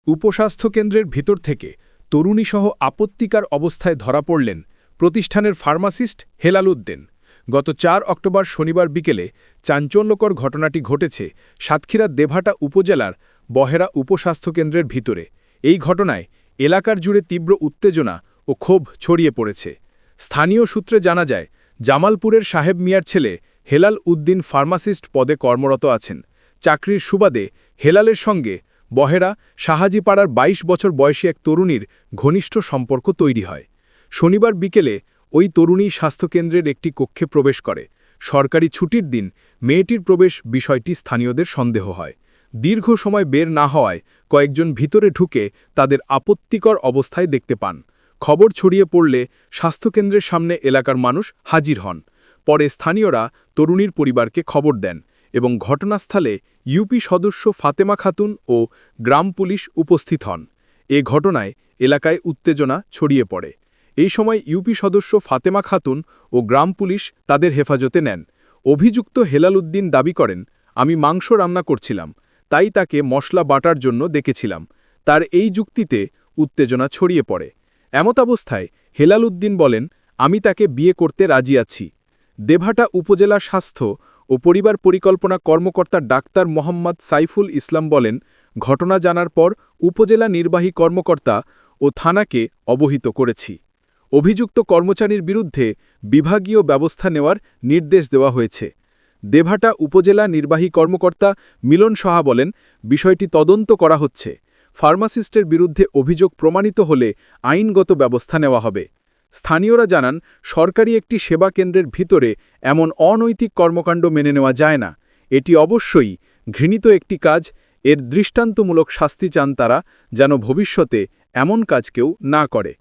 উপস্বাস্থ্য কেন্দ্রের ভিতর থেকে তরুণীসহ আপত্তিকর অবস্থায় ধরা পড়লেন প্রতিষ্ঠানের ফার্মাসিস্ট হেলাল উদ্দিন। গত ৪ অক্টোবর শনিবার বিকেলে চাঞ্চল্যকর ঘটনাটি ঘটেছে সাতক্ষীরার দেভাটা উপজেলার বহেরা উপস্বাস্থ্য কেন্দ্রের ভিতরে। এই ঘটনায় এলাকার জুড়ে তীব্র উত্তেজনা ও ক্ষোভ ছড়িয়ে পড়েছে। স্থানীয় সূত্রে জানা যায়, জামালপুরের সাহেব মিয়ার ছেলে হেলাল উদ্দিন ফার্মাসিস্ট পদে কর্মরত আছেন। চাকরির সুবাদে হেলালের সঙ্গে বহেরা শাহাজিপাড়ার ২২ বছর বয়সী এক তরুণীর ঘনিষ্ঠ সম্পর্ক তৈরি হয়। শনিবার বিকেলে ওই তরুণী স্বাস্থ্যকেন্দ্রের একটি কক্ষে প্রবেশ করে। সরকারি ছুটির দিন মেয়েটির প্রবেশ বিষয়টি স্থানীয়দের সন্দেহ হয়। দীর্ঘ সময় বের না হওয়ায় কয়েকজন ভিতরে ঢুকে তাদের আপত্তিকর অবস্থায় দেখতে পান। খবর ছড়িয়ে পড়লে স্বাস্থ্যকেন্দ্রের সামনে এলাকার মানুষ হাজির হন। পরে স্থানীয়রা তরুণীর পরিবারকে খবর দেন এবং ঘটনাস্থলে ইউপি সদস্য ফাতেমা খাতুন ও গ্রাম পুলিশ উপস্থিত হন। এ ঘটনায় এলাকায় উত্তেজনা ছড়িয়ে পড়ে। এই সময় ইউপি সদস্য ফাতেমা খাতুন ও গ্রাম পুলিশ তাদের হেফাজতে নেন। অভিযুক্ত হেলাল উদ্দিন দাবি করেন, আমি মাংস রান্না করছিলাম, তাই তাকে মশলা বাটার জন্য ডেকেছিলাম। তার এই যুক্তিতে উত্তেজনা ছড়িয়ে পড়ে। এমতাবস্থায় হেলাল উদ্দিন বলেন, আমি তাকে বিয়ে করতে রাজি আছি। দেভাটা উপজেলা স্বাস্থ্য ও পরিবার পরিকল্পনা কর্মকর্তা ডাক্তার মোহাম্মদ সাইফুল ইসলাম বলেন, ঘটনা জানার পর উপজেলা নির্বাহী কর্মকর্তা ও থানাকে অবহিত করেছি। অভিযুক্ত কর্মচারীর বিরুদ্ধে বিভাগীয় ব্যবস্থা নেওয়ার নির্দেশ দেওয়া হয়েছে। দেভাটা উপজেলা নির্বাহী কর্মকর্তা মিলন সাহা বলেন, বিষয়টি তদন্ত করা হচ্ছে। ফার্মাসিস্টের বিরুদ্ধে অভিযোগ প্রমাণিত হলে আইনগত ব্যবস্থা নেওয়া হবে। স্থানীয়রা জানান, সরকারি একটি সেবা কেন্দ্রের ভিতরে এমন অনৈতিক কর্মকাণ্ড মেনে নেওয়া যায় না। এটি অবশ্যই ঘৃণিত একটি কাজ। এর দৃষ্টান্তমূলক শাস্তি চান তারা, যেন ভবিষ্যতে এমন কাজ কেউ না করে।